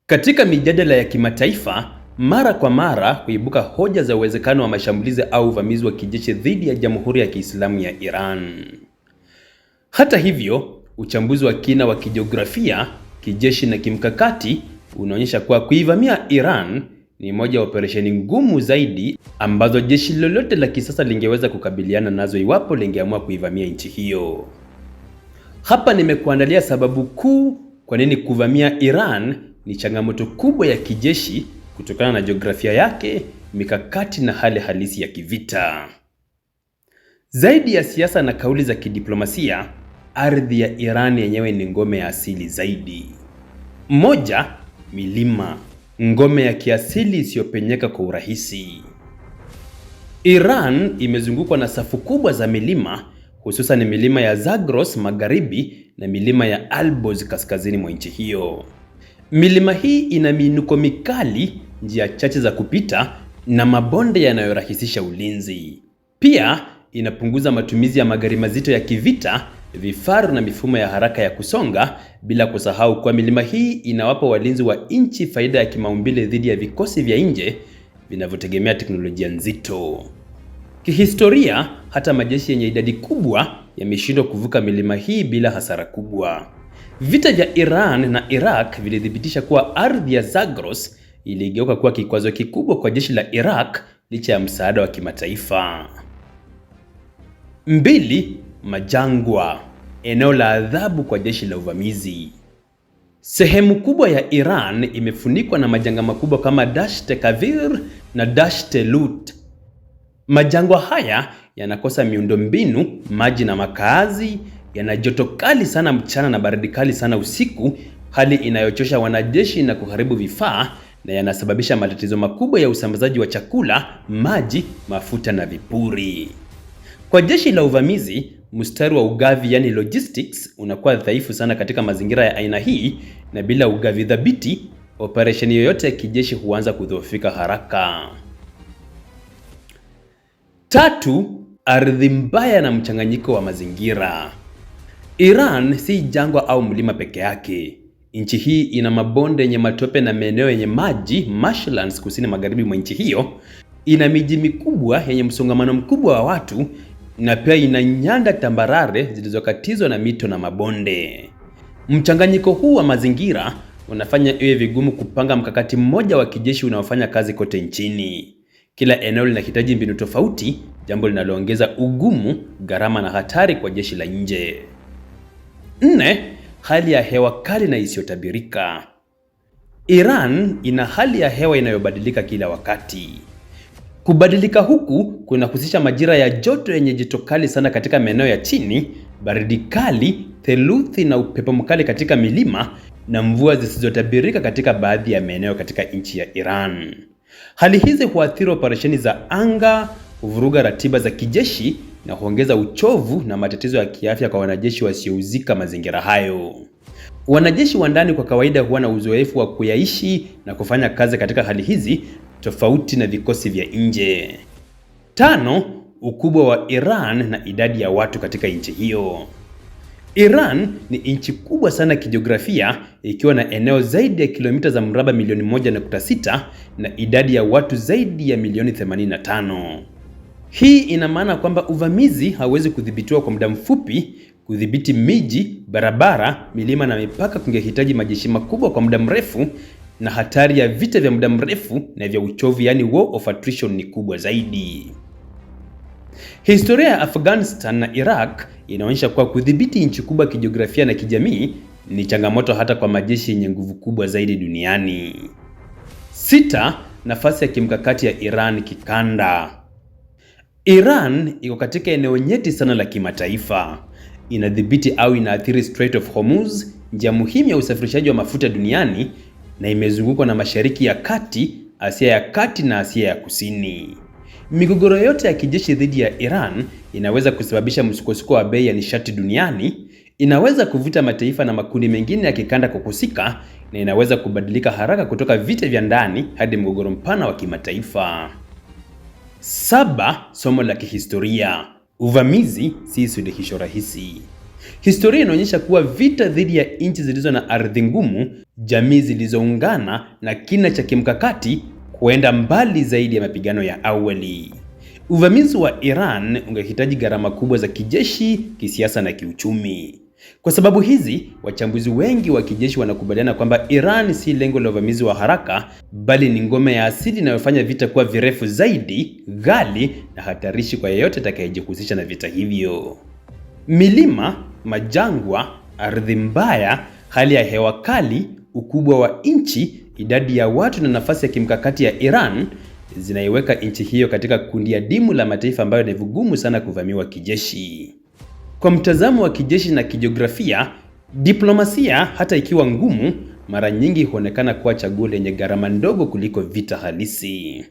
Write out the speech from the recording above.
Katika mijadala ya kimataifa, mara kwa mara huibuka hoja za uwezekano wa mashambulizi au uvamizi wa kijeshi dhidi ya Jamhuri ya Kiislamu ya Iran. Hata hivyo, uchambuzi wa kina wa kijiografia, kijeshi na kimkakati unaonyesha kuwa kuivamia Iran ni moja ya operesheni ngumu zaidi ambazo jeshi lolote la kisasa lingeweza kukabiliana nazo iwapo lingeamua kuivamia nchi hiyo. Hapa nimekuandalia sababu kuu kwa nini kuvamia Iran ni changamoto kubwa ya kijeshi kutokana na jiografia yake, mikakati na hali halisi ya kivita. Zaidi ya siasa na kauli za kidiplomasia, ardhi ya Iran yenyewe ni ngome ya asili zaidi. Moja, milima, ngome ya kiasili isiyopenyeka kwa urahisi. Iran imezungukwa na safu kubwa za milima, hususan milima ya Zagros magharibi na milima ya Alborz kaskazini mwa nchi hiyo. Milima hii ina miinuko mikali, njia chache za kupita na mabonde yanayorahisisha ulinzi. Pia inapunguza matumizi ya magari mazito ya kivita, vifaru na mifumo ya haraka ya kusonga, bila kusahau kwa milima hii inawapa walinzi wa nchi faida ya kimaumbile dhidi ya vikosi vya nje vinavyotegemea teknolojia nzito. Kihistoria, hata majeshi yenye idadi kubwa yameshindwa kuvuka milima hii bila hasara kubwa. Vita vya Iran na Iraq vilithibitisha kuwa ardhi ya Zagros iligeuka kuwa kikwazo kikubwa kwa jeshi la Iraq licha ya msaada wa kimataifa. 2. Majangwa, eneo la adhabu kwa jeshi la uvamizi. Sehemu kubwa ya Iran imefunikwa na majangwa makubwa kama Dasht Kavir na Dasht Lut. Majangwa haya yanakosa miundombinu, maji na makazi, yana joto kali sana mchana na baridi kali sana usiku, hali inayochosha wanajeshi na kuharibu vifaa, na yanasababisha matatizo makubwa ya usambazaji wa chakula, maji, mafuta na vipuri. Kwa jeshi la uvamizi, mstari wa ugavi yani logistics unakuwa dhaifu sana katika mazingira ya aina hii, na bila ugavi dhabiti, operesheni yoyote ya kijeshi huanza kudhoofika haraka. 3. Ardhi mbaya na mchanganyiko wa mazingira. Iran si jangwa au mlima peke yake. Nchi hii ina mabonde yenye matope na maeneo yenye maji, marshlands kusini magharibi mwa nchi hiyo. Ina miji mikubwa yenye msongamano mkubwa wa watu, na pia ina nyanda tambarare zilizokatizwa na mito na mabonde. Mchanganyiko huu wa mazingira unafanya iwe vigumu kupanga mkakati mmoja wa kijeshi unaofanya kazi kote nchini. Kila eneo linahitaji mbinu tofauti, jambo linaloongeza ugumu, gharama na hatari kwa jeshi la nje. 4. Hali ya hewa kali na isiyotabirika. Iran ina hali ya hewa inayobadilika kila wakati. Kubadilika huku kunahusisha majira ya joto yenye joto kali sana katika maeneo ya chini, baridi kali, theluthi na upepo mkali katika milima, na mvua zisizotabirika katika baadhi ya maeneo katika nchi ya Iran. Hali hizi huathiri operesheni za anga, huvuruga ratiba za kijeshi na huongeza uchovu na matatizo ya kiafya kwa wanajeshi wasiouzika mazingira hayo. Wanajeshi wa ndani kwa kawaida huwa na uzoefu wa kuyaishi na kufanya kazi katika hali hizi, tofauti na vikosi vya nje. 5. Ukubwa wa Iran na idadi ya watu katika nchi hiyo. Iran ni nchi kubwa sana kijiografia, ikiwa na eneo zaidi ya kilomita za mraba milioni 1.6 na idadi ya watu zaidi ya milioni 85. Hii ina maana kwamba uvamizi hauwezi kudhibitiwa kwa muda mfupi. Kudhibiti miji, barabara, milima na mipaka kungehitaji majeshi makubwa kwa muda mrefu, na hatari ya vita vya muda mrefu na vya uchovu yani war of attrition ni kubwa zaidi. Historia ya Afghanistan na Iraq inaonyesha kuwa kudhibiti nchi kubwa kijiografia na kijamii ni changamoto hata kwa majeshi yenye nguvu kubwa zaidi duniani. 6. Nafasi ya kimkakati ya Iran kikanda. Iran iko katika eneo nyeti sana la kimataifa. Inadhibiti au inaathiri Strait of Hormuz, njia muhimu ya usafirishaji wa mafuta duniani, na imezungukwa na Mashariki ya Kati, Asia ya Kati na Asia ya Kusini. Migogoro yote ya kijeshi dhidi ya Iran inaweza kusababisha msukosuko wa bei ya nishati duniani, inaweza kuvuta mataifa na makundi mengine ya kikanda kuhusika, na inaweza kubadilika haraka kutoka vita vya ndani hadi mgogoro mpana wa kimataifa. 7. Somo la kihistoria. Uvamizi si suluhisho rahisi. Historia inaonyesha kuwa vita dhidi ya nchi zilizo na ardhi ngumu, jamii zilizoungana na kina cha kimkakati huenda mbali zaidi ya mapigano ya awali. Uvamizi wa Iran ungehitaji gharama kubwa za kijeshi, kisiasa na kiuchumi. Kwa sababu hizi, wachambuzi wengi wa kijeshi wanakubaliana kwamba Iran si lengo la uvamizi wa haraka, bali ni ngome ya asili inayofanya vita kuwa virefu zaidi, ghali na hatarishi kwa yeyote atakayejihusisha na vita hivyo. Milima, majangwa, ardhi mbaya, hali ya hewa kali, ukubwa wa nchi, idadi ya watu na nafasi ya kimkakati ya Iran zinaiweka nchi hiyo katika kundi adimu la mataifa ambayo ni vigumu sana kuvamiwa kijeshi. Kwa mtazamo wa kijeshi na kijiografia, diplomasia hata ikiwa ngumu, mara nyingi huonekana kuwa chaguo lenye gharama ndogo kuliko vita halisi.